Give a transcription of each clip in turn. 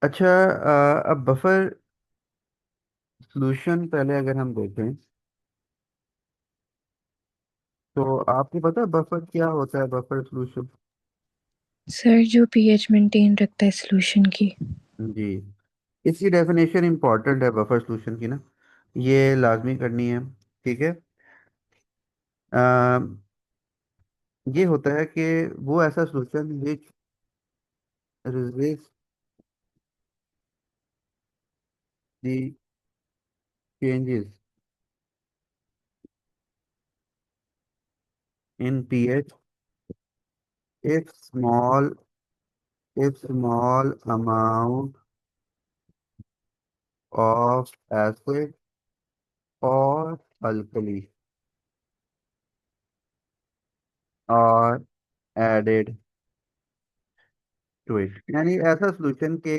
अच्छा, अब buffer solution पहले अगर हम देखें तो आपको पता है बफर क्या होता है, बफर सॉल्यूशन? सर, जो पीएच मेंटेन रखता है सॉल्यूशन की। जी, इसकी डेफिनेशन इंपॉर्टेंट है बफर सॉल्यूशन की ना, ये लाजमी करनी है। ठीक है। अ, ये होता है कि वो ऐसा solution which resist the changes in pH if small if small amount of acid or alkali are added to it। यानी ऐसा सॉल्यूशन के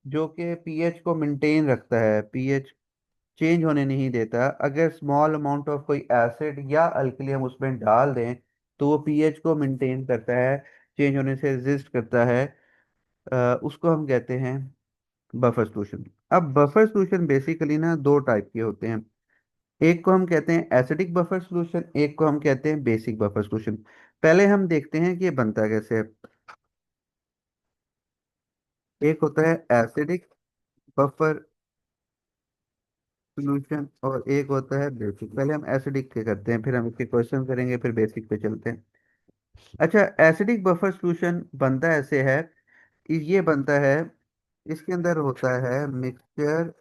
जो कि पीएच को मेंटेन रखता है, पीएच चेंज होने नहीं देता। अगर स्मॉल अमाउंट ऑफ कोई एसिड या अल्कली हम उसमें डाल दें तो वो पीएच को मेंटेन करता है, चेंज होने से रेजिस्ट करता है। उसको हम कहते हैं बफर सॉल्यूशन। अब बफर सॉल्यूशन बेसिकली ना दो टाइप के होते हैं। एक को हम कहते हैं एसिडिक बफर सॉल्यूशन, एक को हम कहते हैं बेसिक बफर सॉल्यूशन। पहले हम देखते हैं कि ये बनता कैसे है। एक होता है एसिडिक बफर सॉल्यूशन और एक होता है बेसिक। पहले हम एसिडिक के करते हैं, फिर हम इसके क्वेश्चन करेंगे, फिर बेसिक पे चलते हैं। अच्छा, एसिडिक बफर सॉल्यूशन बनता ऐसे है, ये बनता है, इसके अंदर होता है मिक्सचर,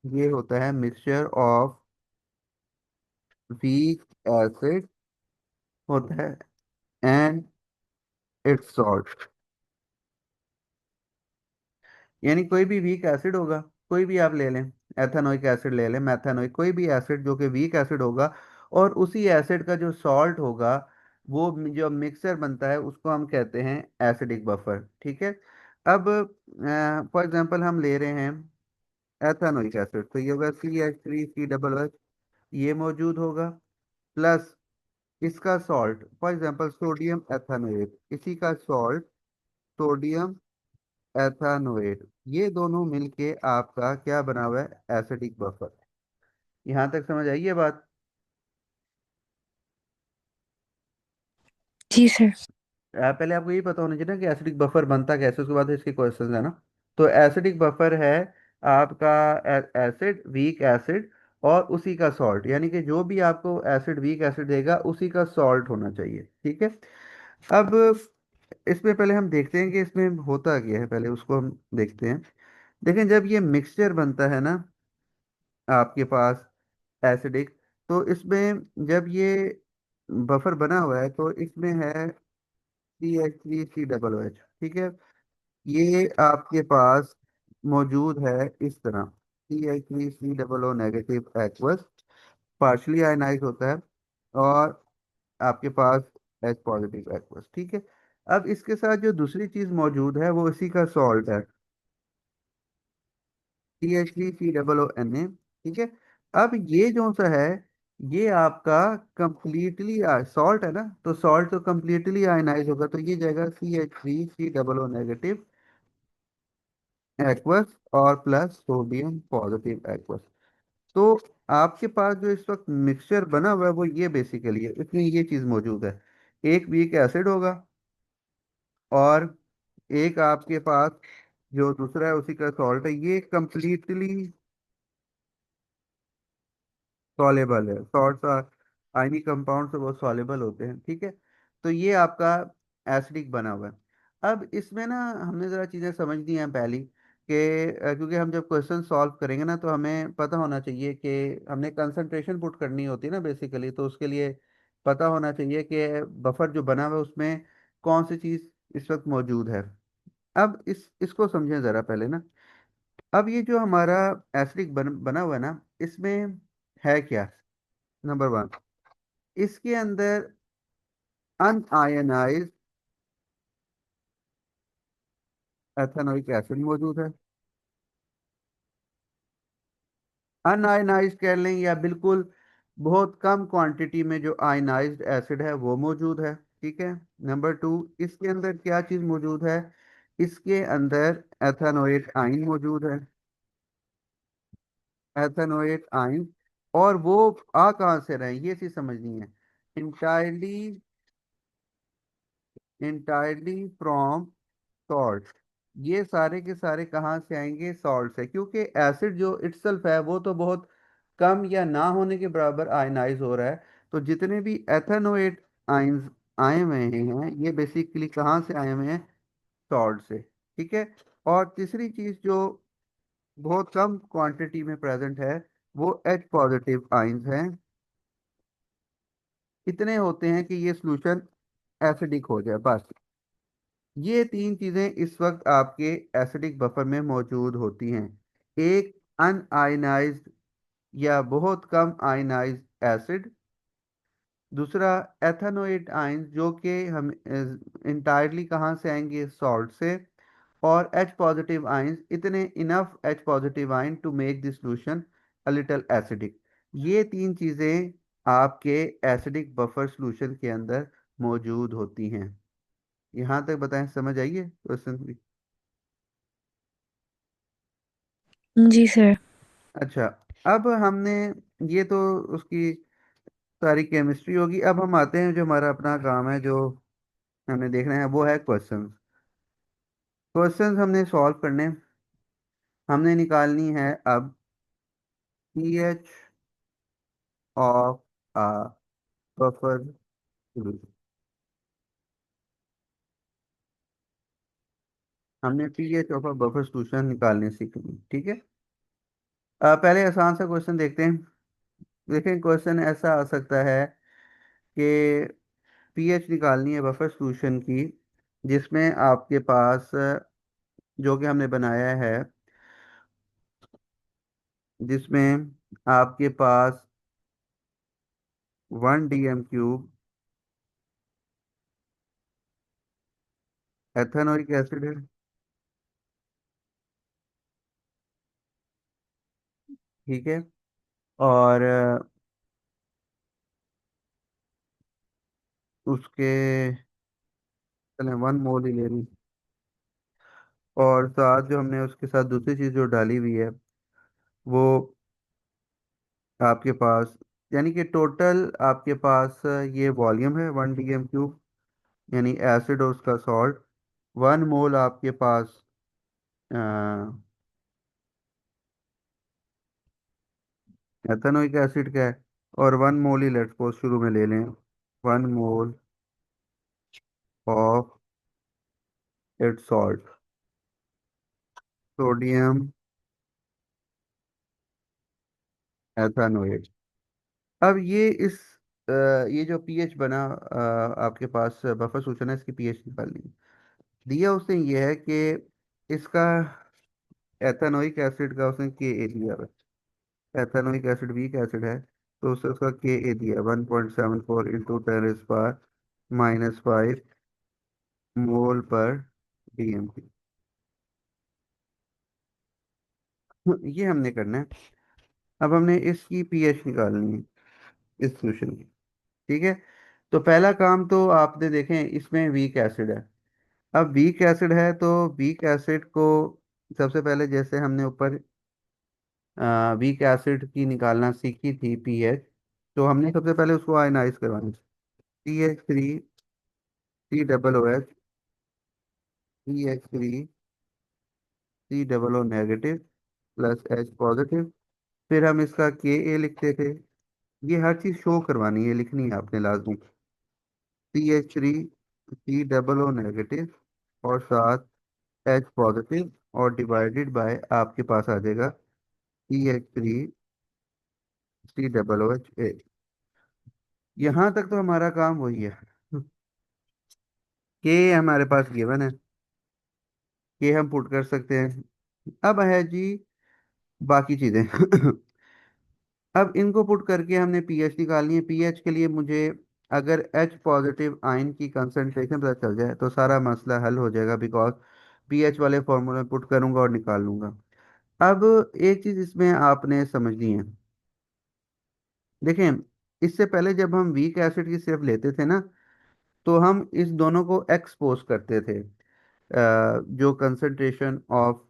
ये होता है मिक्सचर ऑफ वीक एसिड होता है एंड इट्स सॉल्ट। यानी कोई भी वीक एसिड होगा, कोई भी आप ले लें, एथेनोइक एसिड ले लें, मैथेनोइक, कोई भी एसिड जो कि वीक एसिड होगा, और उसी एसिड का जो सॉल्ट होगा, वो जो मिक्सर बनता है उसको हम कहते हैं एसिडिक बफर। ठीक है। अब फॉर एग्जांपल हम ले रहे हैं एथेनोइक एसिड, तो ये होगा CH3C, ये मौजूद होगा, प्लस इसका salt, for example sodium ethanoate, इसी का सॉल्ट सोडियम एथानोएट, ये दोनों मिलके आपका क्या बना हुआ है, एसिडिक बफर। यहाँ तक समझ आई ये बात? जी सर। पहले आपको ये पता होना चाहिए ना कि एसिडिक बफर बनता कैसे, उसके बाद इसके क्वेश्चन है ना। तो एसिडिक बफर है आपका एसिड, वीक एसिड और उसी का सॉल्ट, यानी कि जो भी आपको एसिड, वीक एसिड देगा उसी का सॉल्ट होना चाहिए। ठीक है। अब इसमें पहले हम देखते हैं कि इसमें होता क्या है, पहले उसको हम देखते हैं। देखें, जब ये मिक्सचर बनता है ना आपके पास एसिडिक, तो इसमें जब ये बफर बना हुआ है तो इसमें है CH3C। ठीक है। ये आपके पास मौजूद है इस तरह, CH3CO negative aqueous, partially ionise होता है, और आपके पास H पॉजिटिव एक्वस। ठीक है। अब इसके साथ जो दूसरी चीज मौजूद है वो इसी का सॉल्ट है, CH3CONA। ठीक है। अब ये जो सा है, ये आपका कंप्लीटली सॉल्ट है ना, तो सॉल्ट तो कंप्लीटली आयनाइज होगा, तो ये जाएगा CH3C नेगेटिव एक्वस और प्लस सोडियम पॉजिटिव एक्वस। तो आपके पास जो इस वक्त मिक्सचर बना हुआ है वो ये बेसिकली है, इसमें ये चीज मौजूद है। एक वीक एसिड होगा और एक आपके पास जो दूसरा है उसी का सॉल्ट है, ये कंप्लीटली सॉलेबल है। सॉल्ट्स आयनिक कंपाउंड से बहुत सॉलेबल होते हैं। ठीक है। तो ये आपका एसिडिक बना हुआ है। अब इसमें ना हमने ज़रा चीज़ें समझनी हैं पहली कि क्योंकि हम जब क्वेश्चन सॉल्व करेंगे ना तो हमें पता होना चाहिए कि हमने कंसंट्रेशन पुट करनी होती है ना बेसिकली, तो उसके लिए पता होना चाहिए कि बफर जो बना हुआ है उसमें कौन सी चीज़ इस वक्त मौजूद है। अब इसको समझें ज़रा पहले ना। अब ये जो हमारा एसिडिक बना हुआ है ना, इसमें है क्या? नंबर वन, इसके अंदर अनआयनाइज्ड एथेनोइक एसिड मौजूद है। अनआयनाइज्ड कह लें या बिल्कुल बहुत कम क्वांटिटी में जो आयनाइज्ड एसिड है वो मौजूद है। ठीक है। नंबर टू, इसके अंदर क्या चीज़ मौजूद है, इसके अंदर एथेनोइक आयन मौजूद है, एथेनोइक आयन। और वो आ कहाँ से रहे हैं ये चीज समझनी है। Entirely, entirely from salt. ये सारे के सारे कहाँ से आएंगे? सॉल्ट से, क्योंकि एसिड जो इटसेल्फ है वो तो बहुत कम या ना होने के बराबर आयनाइज हो रहा है। तो जितने भी एथेनोएट आयंस आए हुए हैं ये बेसिकली कहाँ से आए हुए हैं? सॉल्ट से। ठीक है। और तीसरी चीज जो बहुत कम क्वांटिटी में प्रेजेंट है वो एच पॉजिटिव आयंस हैं। इतने होते हैं कि ये सॉल्यूशन एसिडिक हो जाए बस। ये तीन चीजें इस वक्त आपके एसिडिक बफर में मौजूद होती हैं। एक अनआयनाइज्ड या बहुत कम आयनाइज्ड एसिड, दूसरा एथेनोइड आयंस जो कि हम इंटायरली कहाँ से आएंगे? सॉल्ट से। और एच पॉजिटिव आयंस, इतने enough H positive ion to make this solution a little acidic. ये तीन चीजें आपके एसिडिक बफर सॉल्यूशन के अंदर मौजूद होती हैं। यहाँ तक बताएं, समझ आइए क्वेश्चन भी? जी सर। अच्छा, अब हमने ये तो उसकी सारी केमिस्ट्री होगी। अब हम आते हैं जो हमारा अपना काम है, जो हमने देखना है वो है क्वेश्चंस। क्वेश्चंस हमने सॉल्व करने, हमने निकालनी है अब pH of a buffer solution. हमने pH of a buffer solution निकालने सीखनी, ठीक है। पहले आसान सा क्वेश्चन देखते हैं। देखें, क्वेश्चन ऐसा आ सकता है कि पीएच निकालनी है बफर सॉल्यूशन की, जिसमें आपके पास जो कि हमने बनाया है, जिसमें आपके पास 1 DM³ एथेनोइक एसिड है। ठीक है। और उसके, चलें 1 मोल ही ले रही। और साथ जो हमने उसके साथ दूसरी चीज़ जो डाली हुई है वो आपके पास, यानी कि टोटल आपके पास ये वॉल्यूम है 1 DM³, यानी एसिड और उसका सॉल्ट। 1 मोल आपके पास एथेनोइक एसिड का है। और 1 मोल ही लेट्स सपोज शुरू में ले लें, 1 mole of its salt, sodium ethanoate. अब ये इस ये जो पीएच बना आपके पास बफर सॉल्यूशन है, इसकी पीएच निकालनी है। दिया उसने ये है कि इसका एथेनोइक एसिड का उसने के ए दिया है। एथेनोइक एसिड वीक एसिड है, तो उससे उसका के ए दिया 1.74 × 10⁻⁻⁵ मोल पर डीएमपी। ये हमने करना है। अब हमने इसकी पीएच निकालनी है इस सॉल्यूशन की। ठीक है। तो पहला काम तो आपने देखें, इसमें वीक एसिड है। अब वीक एसिड है तो वीक एसिड को सबसे पहले, जैसे हमने ऊपर वीक एसिड की निकालना सीखी थी पीएच, तो हमने सबसे पहले उसको आयनाइज करवाना। CH3 COOH, CH3 COO- plus H positive. फिर हम इसका के ए लिखते थे। ये हर चीज़ शो करवानी है, लिखनी है आपने लाजमी। CH3 COO- और साथ H पॉजिटिव, और डिवाइडेड बाय आपके पास आ जाएगा CH3 COOH। यहाँ तक तो हमारा काम वही है। के हमारे पास गिवन है, के हम पुट कर सकते हैं। अब है जी बाकी चीज़ें। अब इनको पुट करके हमने पीएच निकालनी है। पीएच के लिए मुझे अगर एच पॉजिटिव आयन की कंसंट्रेशन पता चल जाए तो सारा मसला हल हो जाएगा, बिकॉज पीएच वाले फॉर्मूले में पुट करूंगा और निकाल लूंगा। अब एक चीज़ इसमें आपने समझनी है। देखें, इससे पहले जब हम वीक एसिड की सिर्फ लेते थे ना, तो हम इस दोनों को एक्सपोज करते थे। जो कंसंट्रेशन ऑफ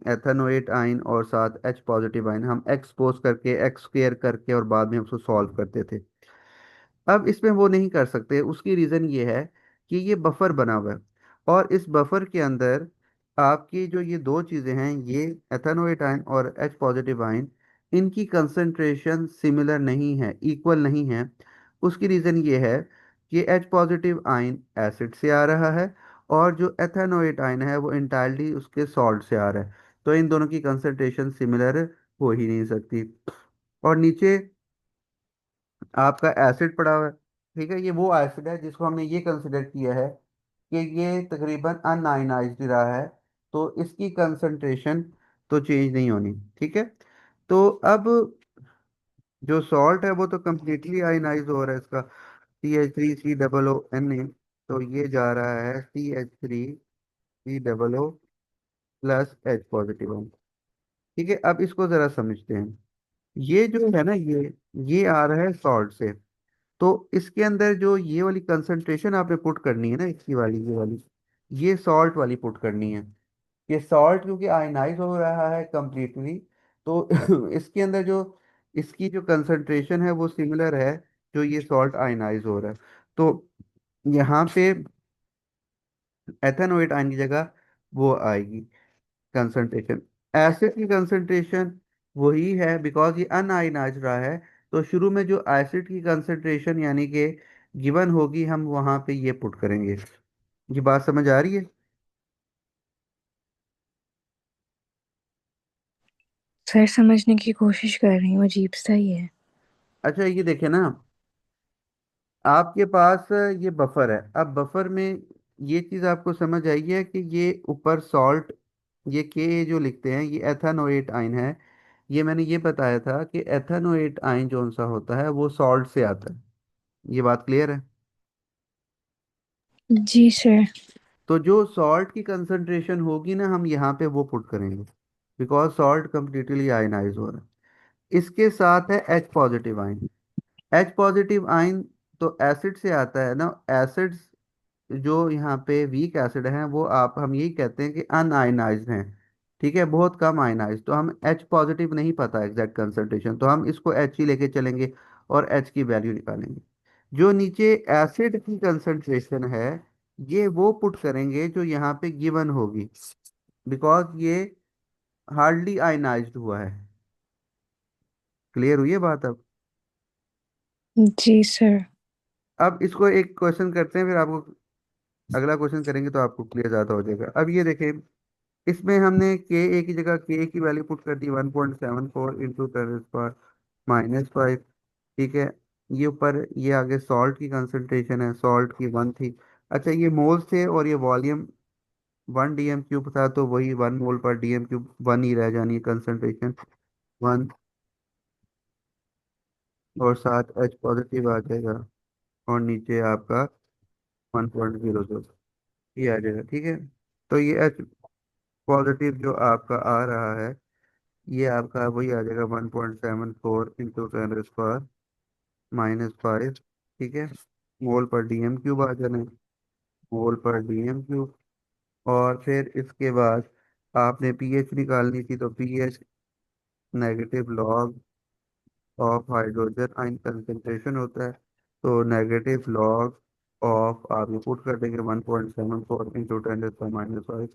एथेनोएट आयन और साथ H पॉजिटिव आयन हम एक्सपोज करके एक्स स्क्वेयर करके और बाद में उसको सॉल्व करते थे। अब इसमें वो नहीं कर सकते, उसकी रीज़न ये है कि ये बफर बना हुआ है, और इस बफर के अंदर आपकी जो ये दो चीज़ें हैं, ये एथेनोएट आयन और H पॉजिटिव आयन, इनकी कंसंट्रेशन सिमिलर नहीं है, इक्वल नहीं है। उसकी रीज़न ये है कि H पॉजिटिव आयन एसिड से आ रहा है, और जो एथेनोएट आयन है वो इंटायरली उसके सॉल्ट से आ रहा है। तो इन दोनों की कंसंट्रेशन सिमिलर हो ही नहीं सकती। और नीचे आपका एसिड पड़ा हुआ है, ठीक है, ये वो एसिड है जिसको हमने ये कंसिडर किया है कि ये तकरीबन अनआयनाइज्ड रहा है, तो इसकी कंसंट्रेशन तो चेंज नहीं होनी। ठीक है, तो अब जो सॉल्ट है वो तो कम्प्लीटली आयनाइज हो रहा है, इसका CH3COO Na, तो ये जा रहा है CH3COO प्लस H पॉजिटिव। ठीक है, अब इसको जरा समझते हैं। ये जो है ना, ये आ रहा है सॉल्ट से, तो इसके अंदर जो ये वाली कंसंट्रेशन आपने पुट करनी है ना, इसकी वाली, ये वाली, ये सॉल्ट वाली पुट करनी है। ये सॉल्ट क्योंकि आयनाइज हो रहा है कंप्लीटली, तो इसके अंदर जो इसकी जो कंसंट्रेशन है वो सिमिलर है, जो ये सॉल्ट आयनाइज हो रहा है। तो यहाँ पे एथेनोएट आयन की जगह वो आएगी कंसंट्रेशन। एसिड की कंसंट्रेशन वही है, बिकॉज ये अनआयनाइज रहा है, तो शुरू में जो एसिड की कंसंट्रेशन यानी कि गिवन होगी, हम वहां पे ये पुट करेंगे। ये बात समझ आ रही है? सर समझने की कोशिश कर रही हूँ, अजीब सा ही है। अच्छा, ये देखे ना, आपके पास ये बफर है। अब बफर में ये चीज आपको समझ आई है कि ये ऊपर सॉल्ट, ये के जो लिखते हैं, ये एथेनोएट आयन है। ये मैंने ये बताया था कि एथेनोएट आयन जो सा होता है वो सॉल्ट से आता है। ये बात क्लियर है? जी सर। तो जो सॉल्ट की कंसंट्रेशन होगी ना, हम यहाँ पे वो पुट करेंगे, बिकॉज सॉल्ट कंप्लीटली आयनाइज हो रहा है। इसके साथ है H positive ion. H positive ion तो एसिड से आता है ना। एसिड्स जो यहाँ पे वीक एसिड हैं वो आप हम यही कहते हैं कि अनआयनाइज्ड हैं। ठीक है, बहुत कम आयनाइज, तो हम H पॉजिटिव नहीं पता एग्जैक्ट कंसंट्रेशन, तो हम इसको H ही लेके चलेंगे और H की वैल्यू निकालेंगे। जो नीचे एसिड की कंसंट्रेशन है, ये वो पुट करेंगे जो यहाँ पे गिवन होगी, बिकॉज ये हार्डली आयनाइज्ड हुआ है। क्लियर हुई है बात अब? जी सर। अब इसको एक क्वेश्चन करते हैं, फिर आपको अगला क्वेश्चन करेंगे तो आपको क्लियर ज़्यादा हो जाएगा। अब ये देखें, इसमें हमने के ए की जगह के की वैल्यू पुट कर दी 1.74 × 10⁻⁻⁵ ठीक है, ये ऊपर ये आगे सॉल्ट की कंसंट्रेशन है, सॉल्ट की 1 थी। अच्छा, ये मोल्स थे और ये वॉल्यूम 1 dm³ था, तो वही 1 मोल/dm³, 1 ही रह जानी है कंसंट्रेशन, 1। और साथ H पॉजिटिव आ जाएगा, और नीचे आपका 1.00 ये आ जाएगा। ठीक है, तो ये H पॉजिटिव जो आपका आ रहा है, ये आपका वही आ जाएगा 1.74 × 10⁻⁻⁵ ठीक है, मोल/dm³ आ जाना है, मोल/dm³। और फिर इसके बाद आपने पीएच निकालनी थी, तो pH negative log of hydrogen ion concentration होता है, तो नेगेटिव लॉग ऑफ आप ये पुट कर देंगे 1.74 × 10⁻⁻⁵,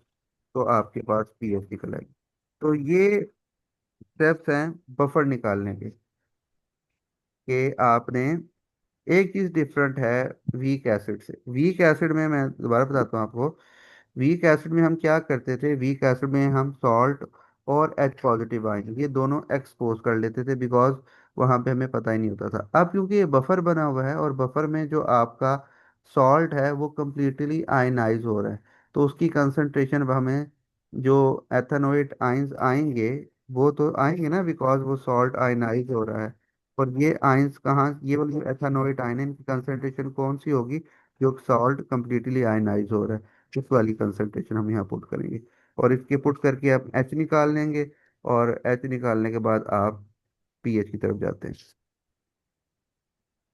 तो आपके पास पीएच निकल आएगी। तो ये स्टेप्स हैं बफर निकालने के, कि आपने, एक चीज डिफरेंट है वीक एसिड से। वीक एसिड में मैं दोबारा बताता हूँ आपको, वीक एसिड में हम क्या करते थे, वीक एसिड में हम सॉल्ट और H पॉजिटिव आयन ये दोनों एक्सपोज कर लेते थे, बिकॉज वहां पे हमें पता ही नहीं होता था। अब क्योंकि ये बफर बना हुआ है और बफर में जो आपका सॉल्ट है वो कम्प्लीटली आयनाइज हो रहा है, तो उसकी कंसंट्रेशन हमें, जो एथेनोइड आयंस आएंगे वो तो आएंगे ना, बिकॉज वो सॉल्ट आयनाइज हो रहा है। और ये आयंस कहाँ, ये वाले जो एथेनोइड आयन है, इनकी कंसंट्रेशन कौन सी होगी, जो सॉल्ट कम्प्लीटली आयनाइज हो रहा है, इस वाली कंसंट्रेशन हम यहाँ पुट करेंगे। और इसके पुट करके आप H निकाल लेंगे, और H निकालने के बाद आप पीएच की तरफ जाते हैं।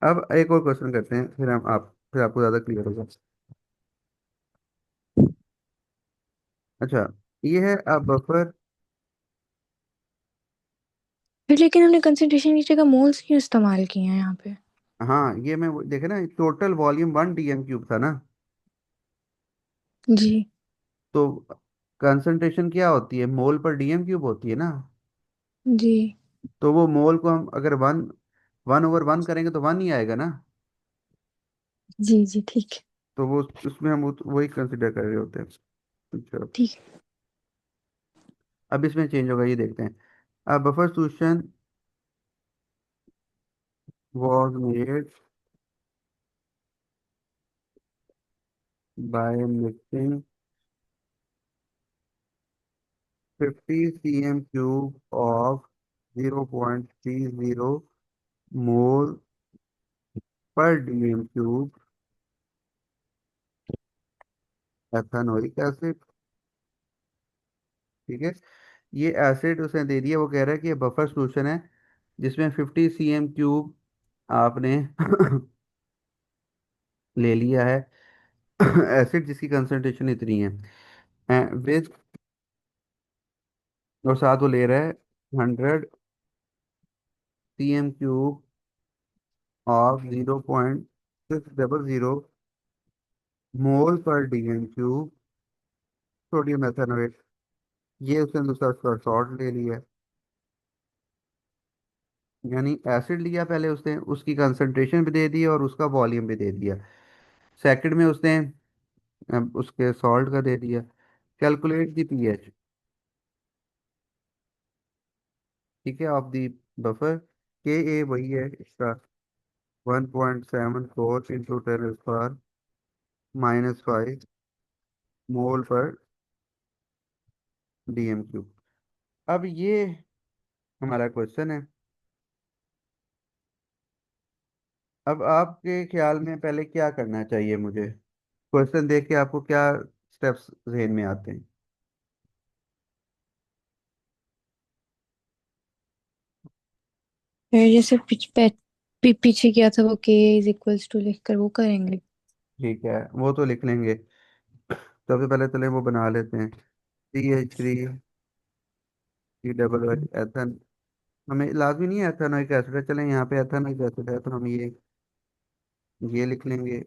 अब एक और क्वेश्चन करते हैं, फिर आपको ज़्यादा क्लियर होगा। अच्छा, ये है अब बफर। फिर लेकिन हमने कंसंट्रेशन की जगह मोल्स क्यों इस्तेमाल किए हैं यहाँ पे? हाँ, ये मैं देखे ना, टोटल वॉल्यूम 1 DM³ था ना। जी। तो कंसंट्रेशन क्या होती है, मोल पर DM³ होती है ना। जी। तो वो मोल को हम अगर 1/1 करेंगे तो 1 ही आएगा ना। जी जी ठीक है। तो वो उसमें हम वही कंसिडर कर रहे होते हैं। अच्छा, ठीक है। अब इसमें चेंज होगा, ये देखते हैं। अब buffer solution was made by mixing 50 cm cube of 0.30 mole per dm cube ethanoic acid. ठीक है, ये एसिड उसने दे दिया, वो कह रहा है कि ये बफर सॉल्यूशन है जिसमें 50 cm³ आपने ले लिया है एसिड जिसकी कंसंट्रेशन इतनी है विद, और साथ वो ले रहा है 100 cm³ ऑफ 0.600 मोल पर DM³ सोडियम एथेनोएट। ये उसने दूसरा उसका शॉर्ट ले लिया, यानी एसिड लिया पहले उसने, उसकी कंसंट्रेशन भी दे दी और उसका वॉल्यूम भी दे दिया। सेकंड में उसने उसके सॉल्ट का दे दिया। कैलकुलेट दी पीएच, ठीक है, ऑफ दी बफर। के ए वही है इसका, 1.74 इंटू 10⁻⁻5 मोल पर DM³। अब ये हमारा क्वेश्चन है। अब आपके ख्याल में पहले क्या करना चाहिए मुझे, क्वेश्चन देख के आपको क्या स्टेप्स जहन में आते हैं? फिर जैसे पीछे किया था वो के इज इक्वल्स टू लिख कर वो करेंगे। ठीक है, वो तो लिख लेंगे। सबसे पहले चले वो बना लेते हैं। CH3 एथन, हमें लाजमी नहीं है एथेनोइक एसिड है, चलें यहाँ पे एथेनोइक एसिड है तो हम ये लिख लेंगे।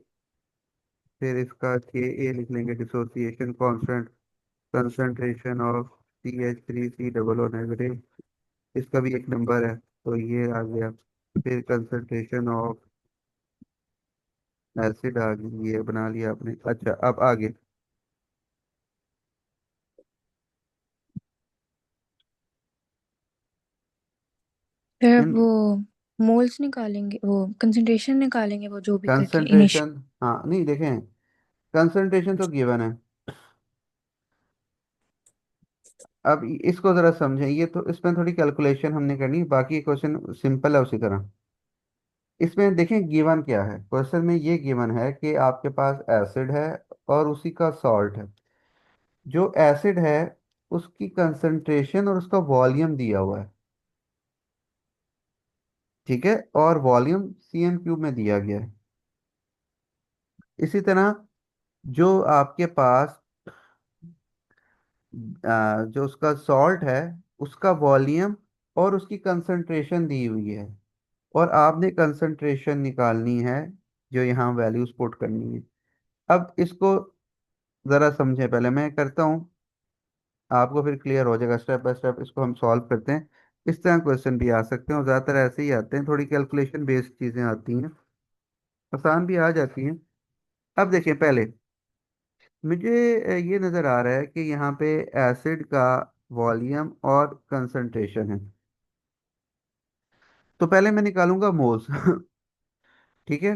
फिर इसका के लिख लेंगे, dissociation constant, concentration of CH3 C, इसका भी एक नंबर है तो ये आ गया। फिर कंसंट्रेशन ऑफ एसिड आ गई, ये बना लिया आपने। अच्छा, अब आगे फिर अब इन वो मोल्स निकालेंगे, वो कंसंट्रेशन निकालेंगे, वो जो भी करके इनिशियल। कंसंट्रेशन, हाँ नहीं देखें, कंसंट्रेशन तो गिवन है। अब इसको जरा समझें, ये तो इसमें थोड़ी कैलकुलेशन हमने करनी है, बाकी क्वेश्चन सिंपल है उसी तरह। इसमें देखें गिवन क्या है, क्वेश्चन में ये गिवन है कि आपके पास एसिड है और उसी का सॉल्ट है। जो एसिड है उसकी कंसंट्रेशन और उसका वॉल्यूम दिया हुआ है, ठीक है, और वॉल्यूम CM³ में दिया गया है। इसी तरह जो आपके पास जो उसका सॉल्ट है उसका वॉल्यूम और उसकी कंसंट्रेशन दी हुई है, और आपने कंसंट्रेशन निकालनी है, जो यहाँ वैल्यूज पुट करनी है। अब इसको ज़रा समझें, पहले मैं करता हूँ, आपको फिर क्लियर हो जाएगा। स्टेप बाय स्टेप इसको हम सॉल्व करते हैं। इस तरह क्वेश्चन भी आ सकते हैं और ज़्यादातर ऐसे ही आते हैं, थोड़ी कैलकुलेशन बेस्ड चीज़ें आती हैं, आसान भी आ जाती हैं। अब देखिए, पहले मुझे ये नज़र आ रहा है कि यहाँ पे एसिड का वॉल्यूम और कंसंट्रेशन है, तो पहले मैं निकालूंगा मोल्स ठीक है,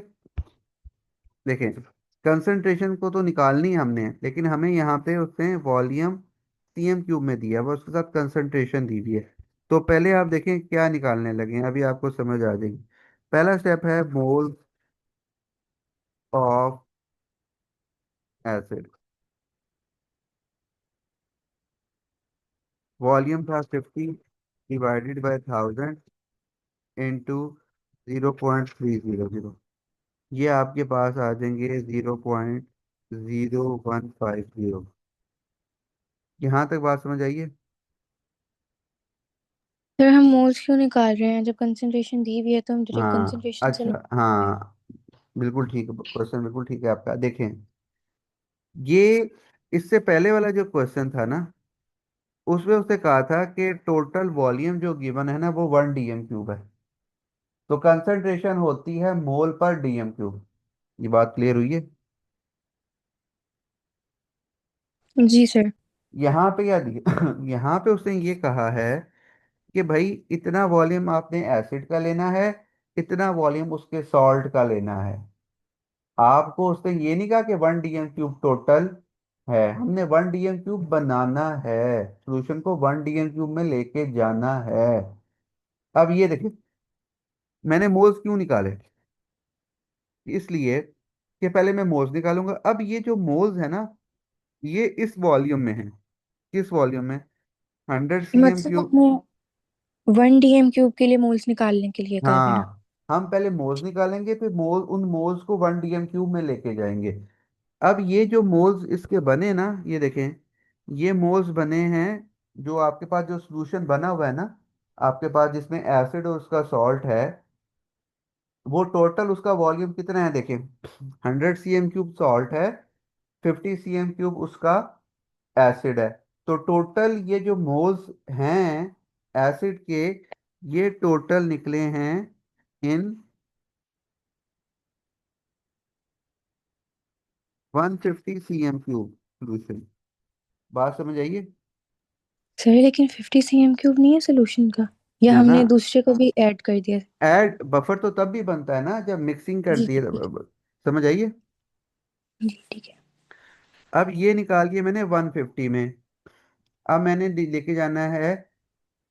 देखें, कंसंट्रेशन को तो निकालनी है हमने, लेकिन हमें यहाँ पे उसने वॉल्यूम CM³ में दिया हुआ, उसके साथ कंसंट्रेशन दी हुई है। तो पहले आप देखें क्या निकालने लगे हैं, अभी आपको समझ आ जाएगी। पहला स्टेप है मोल ऑफ एसिड, वॉल्यूम था 50 डिवाइडेड बाय 1000 इंटू 0.300, ये आपके पास आ जाएंगे 0.0150। यहाँ तक बात समझ आइए। सर हम मोल्स क्यों निकाल रहे हैं? जब कंसंट्रेशन दी हुई है तो हम डायरेक्ट हाँ कंसंट्रेशन से अच्छा, निकालते हैं। हाँ बिल्कुल ठीक है, क्वेश्चन बिल्कुल ठीक है आपका। देखें, ये इससे पहले वाला जो क्वेश्चन था ना, उसमें उसने कहा था कि टोटल वॉल्यूम जो गिवन है ना वो 1 dm³ है। तो कंसंट्रेशन होती है मोल पर dm³। ये बात क्लियर हुई है? जी सर। यहाँ पे क्या दिया यहाँ पे उसने ये कहा है कि भाई इतना वॉल्यूम आपने एसिड का लेना है, इतना वॉल्यूम उसके सॉल्ट का लेना है। आपको उसने ये नहीं कहा कि 1 dm³ टोटल है, हमने 1 dm³ बनाना है, सोल्यूशन को 1 dm³ में लेके जाना है। अब ये देखिए, मैंने मोल्स क्यों निकाले, इसलिए कि पहले मैं मोल्स निकालूंगा। अब ये जो मोल्स है ना, ये इस वॉल्यूम में है। किस वॉल्यूम में? 100 cm मतलब क्यूब। आपने 1 DM³ के लिए मोल्स निकालने के लिए कर रहे हैं? हाँ, हम पहले मोल्स निकालेंगे, फिर मोल उन मोल्स को 1 dm³ में लेके जाएंगे। अब ये जो मोल्स इसके बने ना, ये देखें, ये मोल्स बने हैं। जो आपके पास जो सॉल्यूशन बना हुआ है ना, आपके पास जिसमें एसिड और उसका सॉल्ट है, वो टोटल उसका वॉल्यूम कितना है देखें। 100 cm³ सॉल्ट है, 50 cm³ उसका एसिड है। तो टोटल ये जो मोल्स हैं एसिड के, ये टोटल निकले हैं इन 150 cm³ सॉल्यूशन। बात समझ आइए? सर लेकिन 50 cm³ नहीं है सोल्यूशन का, या ना ना, हमने दूसरे को भी ऐड कर दिया? ऐड बफर तो तब भी बनता है ना जब मिक्सिंग जी करती है जी ठीक समझ आइए? है। जी ठीक है। अब ये निकाल के मैंने 150 में, अब मैंने लेके जाना है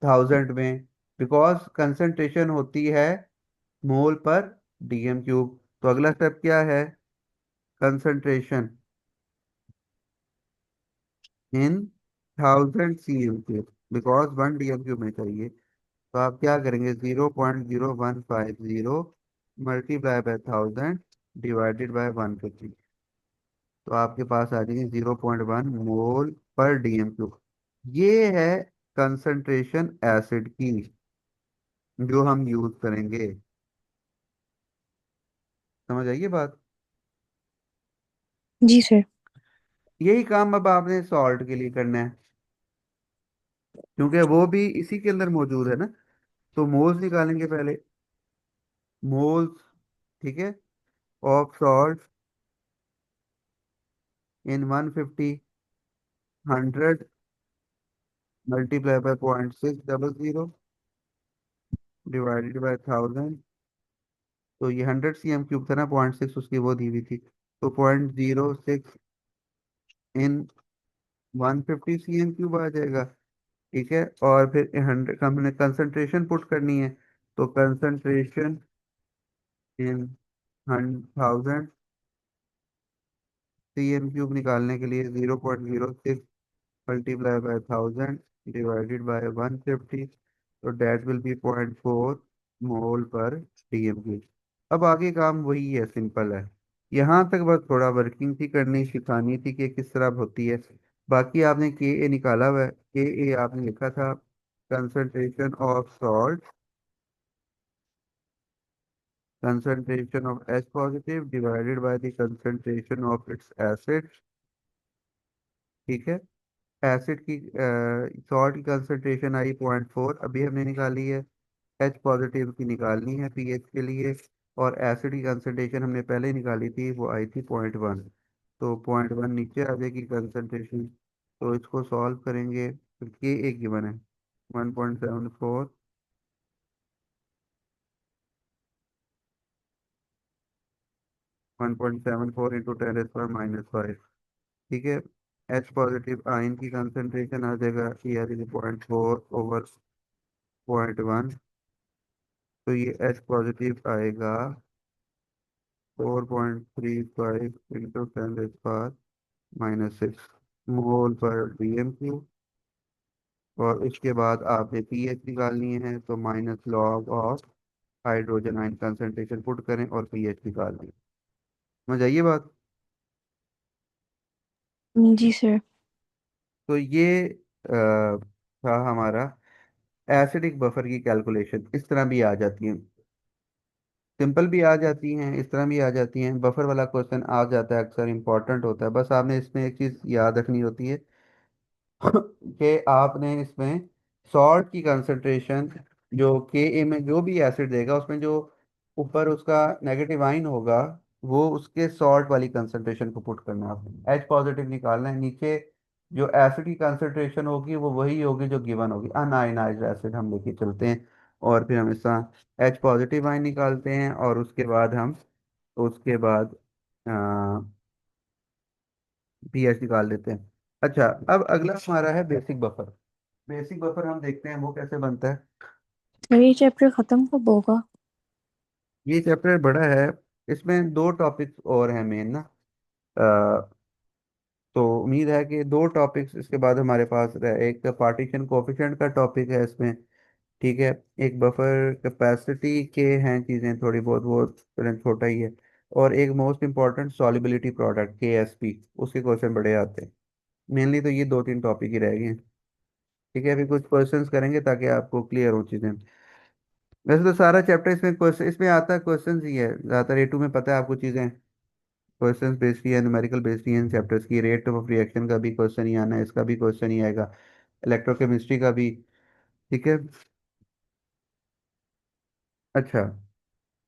1000 में, बिकॉज कंसंट्रेशन होती है मोल पर dm³। तो अगला स्टेप क्या है? Concentration in 1000 cm³, because 1 dm³ में चाहिए। तो आप क्या करेंगे, 0.0150 मल्टीप्लाई बाय 1000 डिवाइडेड बाय 150। तो आपके पास आ जाएगी 0.1 मोल पर dm³। ये है कंसंट्रेशन एसिड की, जो हम यूज करेंगे। समझ आइए बात? जी सर। यही काम अब आपने सॉल्ट के लिए करना है, क्योंकि वो भी इसी के अंदर मौजूद है ना। तो मोल्स निकालेंगे पहले, मोल्स, ठीक है, of salt in 150, 100 multiply by 0.600 divided by 1000। तो ये 100 cm³ था ना, 0.6 उसकी वो दी हुई थी, तो 0.06 इन 150 cm³ आ जाएगा। ठीक है, और फिर 100 का हमने कंसंट्रेशन पुट करनी है। तो कंसंट्रेशन इन 1000 cm³ निकालने के लिए 0.06 मल्टीप्लाई बाय 1000 डिवाइडेड बाय 150। तो डेट विल बी 0.4 मोल पर dm³। अब आगे काम वही है, सिंपल है। यहाँ तक बस थोड़ा वर्किंग थी करनी, सिखानी थी कि किस तरह होती है। बाकी आपने के ए निकाला हुआ है, के ए आपने लिखा था concentration of salt, concentration of H positive divided by the concentration of its acid। ठीक है, एसिड की सॉल्ट की कंसंट्रेशन आई 0.4, अभी हमने निकाली है। एच पॉजिटिव की निकालनी है पीएच के लिए, और एसिड की कंसंट्रेशन हमने पहले ही निकाली थी, वो आई थी 0.1। तो 0.1 नीचे आ जाएगी कंसंट्रेशन। तो इसको सॉल्व करेंगे, फिर के एक गिवन है 1.74, 1.74 इंटू 10⁻⁵। ठीक है, एच पॉजिटिव आयन की कंसंट्रेशन आ जाएगा ER 0.4/0.1। तो ये एच पॉजिटिव आएगा 4.35 इंटू 10⁻⁻⁶ मोल पर dm³। और उसके बाद आपने पीएच निकालनी है, तो -log of hydrogen ion concentration put करें और पीएच निकाल लें। समझ आइए बात? जी सर। तो ये था हमारा एसिडिक बफर की कैलकुलेशन। इस तरह भी आ जाती है, सिंपल भी आ जाती हैं, इस तरह भी आ जाती हैं। बफर वाला क्वेश्चन आ जाता है अक्सर, इंपॉर्टेंट होता है। बस आपने इसमें एक चीज़ याद रखनी होती है कि आपने इसमें सॉल्ट की कंसंट्रेशन, जो के ए में जो भी एसिड देगा उसमें जो ऊपर उसका नेगेटिव आइन होगा, वो उसके सॉल्ट वाली कंसंट्रेशन को पुट करना है आपने। एच पॉजिटिव निकालना है। नीचे जो एसिड की कंसंट्रेशन होगी वो वही होगी जो गिवन होगी, अनआयनाइज्ड एसिड हम लेके चलते हैं। और फिर हम इसका एच पॉजिटिव आइन निकालते हैं, और उसके बाद पीएच निकाल देते हैं। अच्छा, अब अगला हमारा है बेसिक बफर। बेसिक बफर हम देखते हैं वो कैसे बनता है। और ये चैप्टर खत्म कब होगा? ये चैप्टर बड़ा है, इसमें दो टॉपिक्स और हैं मेन ना। अ, तो उम्मीद है कि दो टॉपिक्स इसके बाद हमारे पास एक पार्टीशन कोफिशिएंट का टॉपिक है इसमें, ठीक है। एक बफर कैपेसिटी के हैं चीज़ें थोड़ी बहुत, वो चलन छोटा ही है। और एक मोस्ट इंपॉर्टेंट सॉल्युबिलिटी प्रोडक्ट के एस पी, उसके क्वेश्चन बड़े आते हैं। मेनली तो ये दो तीन टॉपिक ही रह गए हैं। ठीक है, अभी कुछ क्वेश्चंस करेंगे ताकि आपको क्लियर हो चीज़ें। वैसे तो सारा चैप्टर इसमें क्वेश्चन इसमें आता है, क्वेश्चंस ही है ज़्यादातर। ए टू में पता है आपको चीज़ें, क्वेश्चंस बेस्ड ही है, न्यूमेरिकल बेस्ड ही है इन चैप्टर्स की। रेट ऑफ रिएक्शन का भी क्वेश्चन ही आना है, इसका भी क्वेश्चन ही आएगा, इलेक्ट्रोकेमिस्ट्री का भी। ठीक है। अच्छा,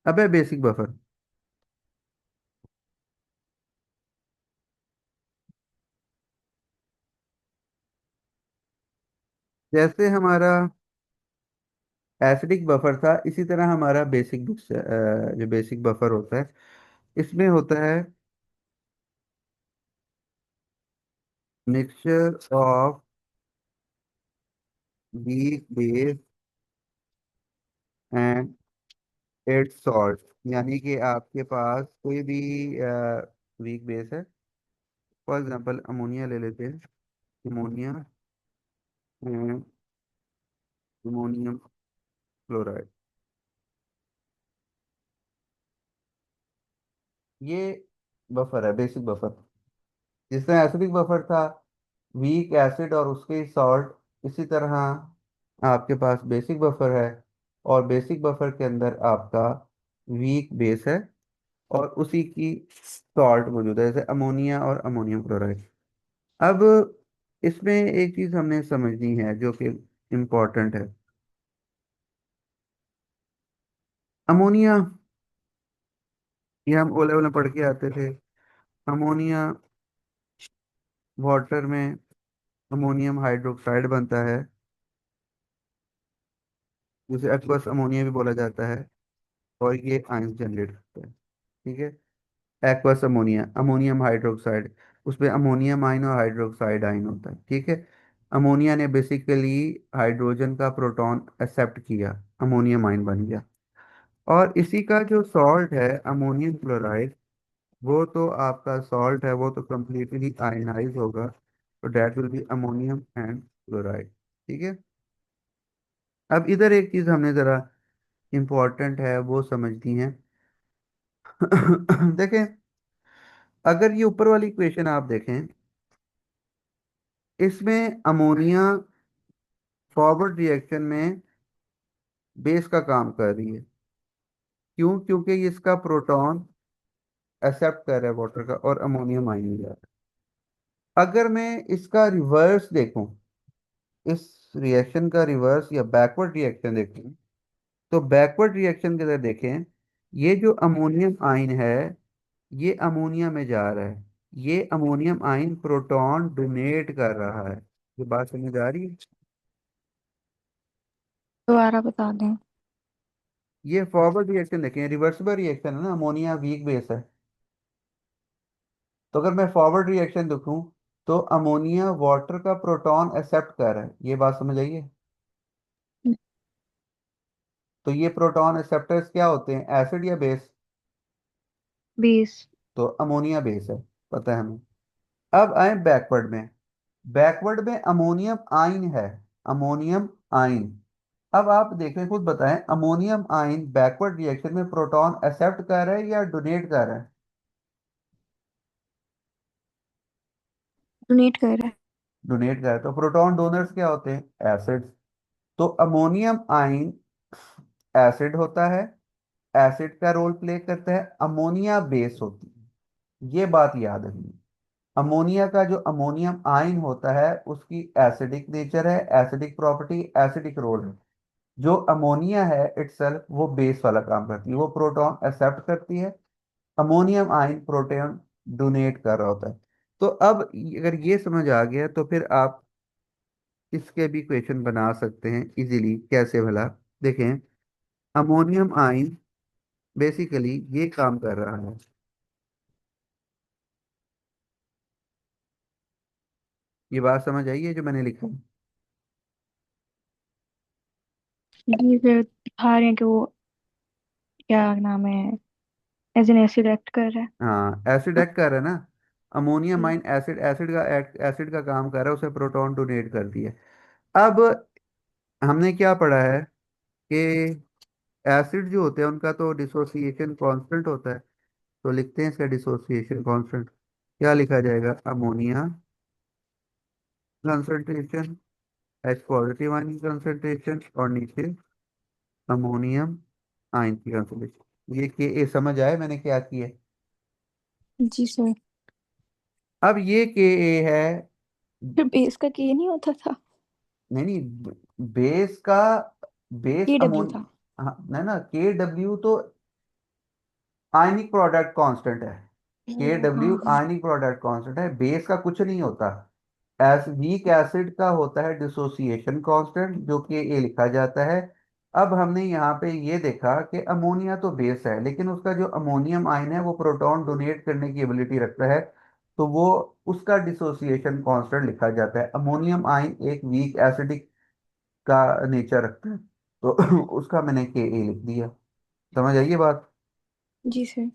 अब है बेसिक बफर। जैसे हमारा एसिडिक बफर था, इसी तरह हमारा बेसिक जो बेसिक बफर होता है, इसमें होता है mixture of weak base and at salt. यानी कि आपके पास कोई भी वीक बेस है, फॉर एग्जांपल अमोनिया ले लेते हैं। अमोनिया एंड अमोनियम क्लोराइड, ये बफर है, बेसिक बफर। जिसमें एसिडिक बफर था, वीक एसिड और उसके सॉल्ट, इसी तरह आपके पास बेसिक बफर है, और बेसिक बफर के अंदर आपका वीक बेस है और उसी की सॉल्ट मौजूद है, जैसे अमोनिया और अमोनियम क्लोराइड। अब इसमें एक चीज हमने समझनी है जो कि इम्पोर्टेंट है। अमोनिया, ये हम ओ लेवल में पढ़ के आते थे। अमोनिया वाटर में अमोनियम हाइड्रोक्साइड बनता है, जिसे एक्वस अमोनिया भी बोला जाता है, और ये आयन जनरेट करता है। ठीक है। एक्वस अमोनिया, अमोनियम हाइड्रोक्साइड, उसमें अमोनियम आयन और हाइड्रोक्साइड आयन होता है। ठीक है। अमोनिया ने बेसिकली हाइड्रोजन का प्रोटॉन एक्सेप्ट किया, अमोनियम आयन बन गया। और इसी का जो सॉल्ट है अमोनियम क्लोराइड, वो तो आपका सॉल्ट है, वो तो कम्प्लीटली आयनाइज होगा, तो that will be ammonium and chloride. ठीक है। अब इधर एक चीज हमने जरा इम्पोर्टेंट है वो समझनी है। देखें, अगर ये ऊपर वाली इक्वेशन आप देखें, इसमें अमोनिया फॉरवर्ड रिएक्शन में बेस का काम कर रही है। क्यों? क्योंकि ये इसका प्रोटॉन एक्सेप्ट कर रहा है वाटर का, और अमोनियम आयन जा रहा है। अगर मैं इसका रिवर्स देखूं, इस रिएक्शन का रिवर्स या बैकवर्ड रिएक्शन देखें, तो बैकवर्ड रिएक्शन के अंदर देखें, ये जो अमोनियम आयन है ये अमोनिया में जा रहा है, ये अमोनियम आयन प्रोटॉन डोनेट कर रहा है। ये बात समझ आ रही है? दोबारा बता दें। ये फॉरवर्ड रिएक्शन देखें, रिवर्सिबल रिएक्शन है ना, अमोनिया वीक बेस है। तो अगर मैं फॉरवर्ड रिएक्शन देखूं, तो अमोनिया वाटर का प्रोटॉन एक्सेप्ट कर रहा है। ये बात समझ आइए। तो ये प्रोटॉन एक्सेप्टर्स क्या होते हैं, एसिड या बेस? 20। तो अमोनिया बेस है, पता है हमें। अब आए बैकवर्ड में। बैकवर्ड में अमोनियम आयन है, अमोनियम आयन। अब आप देखें, खुद बताएं, अमोनियम आयन बैकवर्ड रिएक्शन में प्रोटॉन एक्सेप्ट कर रहा है या डोनेट कर रहा है? डोनेट कर रहा है। डोनेट कर, तो प्रोटॉन डोनर्स क्या होते हैं? एसिड्स। तो अमोनियम आइन एसिड होता है, एसिड का रोल प्ले करता है, अमोनिया बेस होती है, ये बात याद रखनी। अमोनिया का जो अमोनियम आयन होता है उसकी एसिडिक नेचर है, एसिडिक प्रॉपर्टी, एसिडिक रोल है। जो अमोनिया है इटसेल्फ वो बेस वाला काम करती है, वो प्रोटॉन एक्सेप्ट करती है, अमोनियम आयन प्रोटॉन डोनेट कर रहा होता है। तो अब अगर ये समझ आ गया तो फिर आप इसके भी क्वेश्चन बना सकते हैं इजीली। कैसे भला? देखें, अमोनियम आयन बेसिकली ये काम कर रहा है। ये बात समझ आई है जो मैंने लिखा है? ये फिर दिखा रहे हैं कि वो क्या नाम है, एज एन एसिड एक्ट कर रहा है। हाँ, एसिड एक्ट कर रहा है ना। अमोनियम हम्म। आयन एसिड एसिड का काम कर रहा है, उसे प्रोटॉन डोनेट कर दिया। अब हमने क्या पढ़ा है कि एसिड जो होते हैं उनका तो डिसोसिएशन कांस्टेंट होता है। तो लिखते हैं इसका डिसोसिएशन कांस्टेंट। क्या लिखा जाएगा? Ammonia concentration, H positive ion की कंसंट्रेशन, और नीचे अमोनियम आयन की कंसंट्रेशन। ये के ए समझ आए मैंने क्या किया है? जी सर। अब ये के ए है। फिर बेस का के नहीं होता था? नहीं नहीं, बेस का, बेस के डब्ल्यू था। अमोनिया, हाँ नहीं ना, के डब्ल्यू तो आयनिक प्रोडक्ट कांस्टेंट है। के हाँ डब्ल्यू हाँ। आयनिक प्रोडक्ट कांस्टेंट है, बेस का कुछ नहीं होता। एस वीक एसिड का होता है डिसोसिएशन कांस्टेंट, जो कि ए लिखा जाता है। अब हमने यहाँ पे ये देखा कि अमोनिया तो बेस है, लेकिन उसका जो अमोनियम आयन है वो प्रोटॉन डोनेट करने की एबिलिटी रखता है, तो वो उसका डिसोसिएशन कांस्टेंट लिखा जाता है। अमोनियम आयन एक वीक एसिडिक का नेचर रखता है, तो उसका मैंने के ए लिख दिया। समझ आइए बात? जी सर।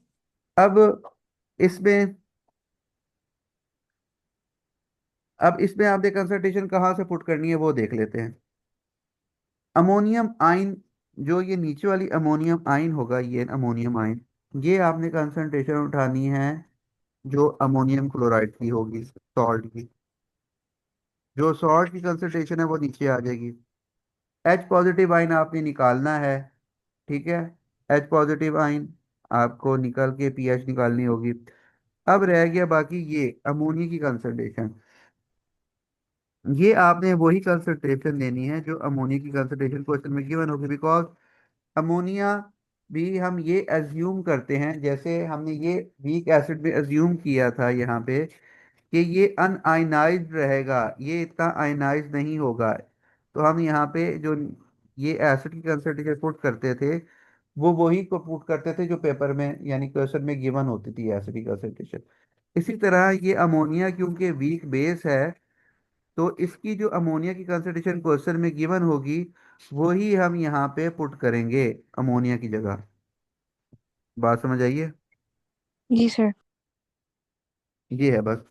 अब इसमें अब इसमें आपने कंसंट्रेशन कहाँ से पुट करनी है वो देख लेते हैं। अमोनियम आयन, जो ये नीचे वाली अमोनियम आयन होगा, ये अमोनियम आयन, ये आपने कंसंट्रेशन उठानी है जो अमोनियम क्लोराइड की होगी, सॉल्ट की। जो सॉल्ट की कंसंट्रेशन है वो नीचे आ जाएगी। एच पॉजिटिव आयन आपने निकालना है, ठीक है। एच पॉजिटिव आयन आपको निकाल के पीएच निकालनी होगी। अब रह गया बाकी ये अमोनिया की कंसंट्रेशन। ये आपने वही कंसंट्रेशन लेनी है जो अमोनिया की कंसंट्रेशन क्वेश्चन में गिवन होगी, बिकॉज अमोनिया भी हम ये एज्यूम करते हैं, जैसे हमने ये वीक एसिड में एज्यूम किया था यहाँ पे कि ये अनआयनाइज्ड रहेगा, ये इतना आयनाइज नहीं होगा। तो हम यहाँ पे जो ये एसिड की कंसंट्रेशन पुट करते थे, वो वही को पुट करते थे जो पेपर में यानी क्वेश्चन में गिवन होती थी एसिड की कंसंट्रेशन। इसी तरह ये अमोनिया क्योंकि वीक बेस है, तो इसकी जो अमोनिया की कंसंट्रेशन क्वेश्चन में गिवन होगी वही हम यहाँ पे पुट करेंगे अमोनिया की जगह। बात समझ आइए? जी सर। ये है बस।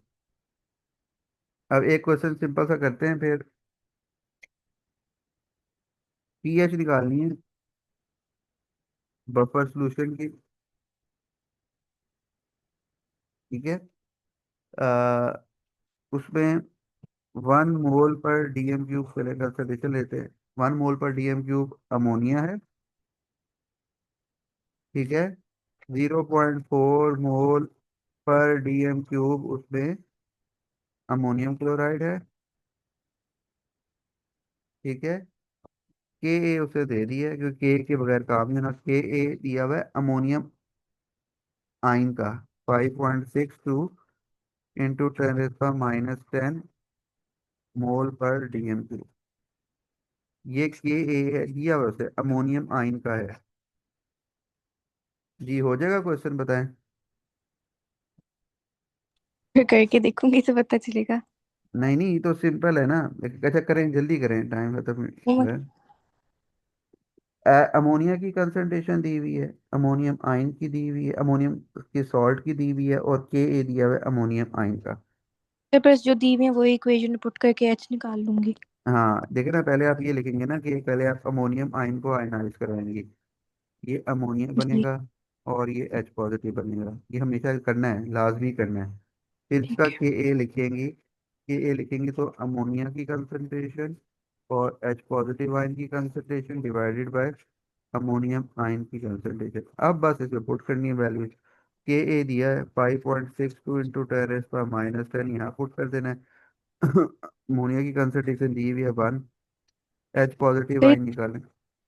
अब एक क्वेश्चन सिंपल सा करते हैं फिर। पीएच निकालनी है बफर सॉल्यूशन की, ठीक है। आ, उसमें 1 मोल पर डीएम क्यूब पहले कंसंट्रेशन लेते हैं। 1 मोल पर डीएम क्यूब अमोनिया है, ठीक है। 0.4 मोल पर डीएम क्यूब उसमें अमोनियम क्लोराइड है, ठीक है। के ए उसे दे दिया है, क्योंकि के के बगैर काम नहीं होना। के ए दिया हुआ है अमोनियम आयन का 5.62 × 10⁻⁻10 मोल पर डीएम क्यूब। ये के ए है, दिया हुआ उसे अमोनियम आयन का है। जी हो जाएगा क्वेश्चन, बताएं। फिर करके देखूंगी तो पता चलेगा। नहीं नहीं, ये तो सिंपल है ना। अच्छा करें, जल्दी करें, टाइम खत्म वो है। अमोनिया की कंसंट्रेशन दी हुई है, अमोनियम आयन की दी हुई है, अमोनियम के सॉल्ट की दी हुई है, और के ए दिया हुआ है अमोनियम आयन का। मेरे पास जो दी हुई है वो इक्वेशन पुट करके एच निकाल लूंगी। हाँ देखिए ना, पहले आप ये लिखेंगे ना कि पहले आप अमोनियम आयन को आयनाइज कराएंगे, ये अमोनिया जी। बनेगा और ये एच पॉजिटिव बनेगा। ये हमेशा करना है, लाजमी करना है। फिर इसका ठीक है। के ए लिखेंगे के ए लिखेंगे तो अमोनिया की कंसंट्रेशन और एच पॉजिटिव आयन की concentration divided by ammonium ion की कंसंट्रेशन। अब बस इसे पुट करनी है वैल्यू। के ए दिया है 5.62 इंटू 10⁻⁻10, यहाँ पुट कर देना है। अमोनिया की कंसंट्रेशन दी हुई है 1। एच पॉजिटिव तो आयन निकालें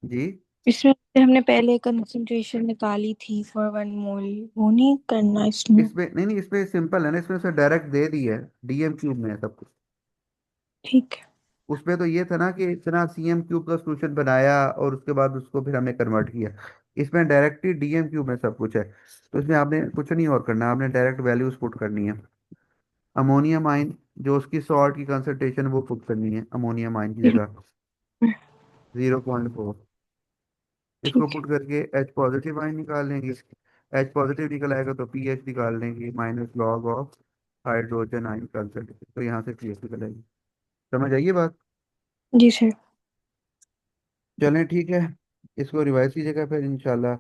जी। इसमें से हमने पहले कंसंट्रेशन निकाली थी फॉर 1 मोल, वो नहीं करना इसमें? इसमें नहीं नहीं, इसमें सिंपल है ना, इसमें से डायरेक्ट दे दी है, डीएम क्यूब में है सब कुछ। ठीक है। उसमें तो ये था ना कि इतना सीएम क्यूब का सोल्यूशन बनाया और उसके बाद उसको फिर हमने कन्वर्ट किया। इसमें डायरेक्टली डीएम क्यूब में सब कुछ है, तो इसमें आपने कुछ नहीं और करना, आपने डायरेक्ट वैल्यूज पुट करनी है। अमोनियम आयन जो उसकी सॉल्ट की कंसंट्रेशन वो पुट करनी है अमोनियम आयन की जगह, 0.4। इसको ठीक है। पुट करके एच पॉजिटिव आयन निकाल लेंगे। एच पॉजिटिव निकल आएगा तो पीएच निकाल लेंगे, minus log of hydrogen ion concentration, तो यहाँ से पीएच निकल आएगी। समझ आइए बात। जी सर। चलें ठीक है, इसको रिवाइज कीजिएगा, फिर इंशाल्लाह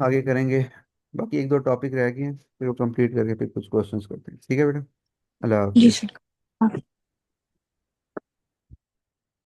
आगे करेंगे। बाकी एक दो टॉपिक रह गए हैं, फिर वो कंप्लीट करके फिर कुछ क्वेश्चंस करते हैं, ठीक है बेटा। अल्लाह जी हाफिज़। सर।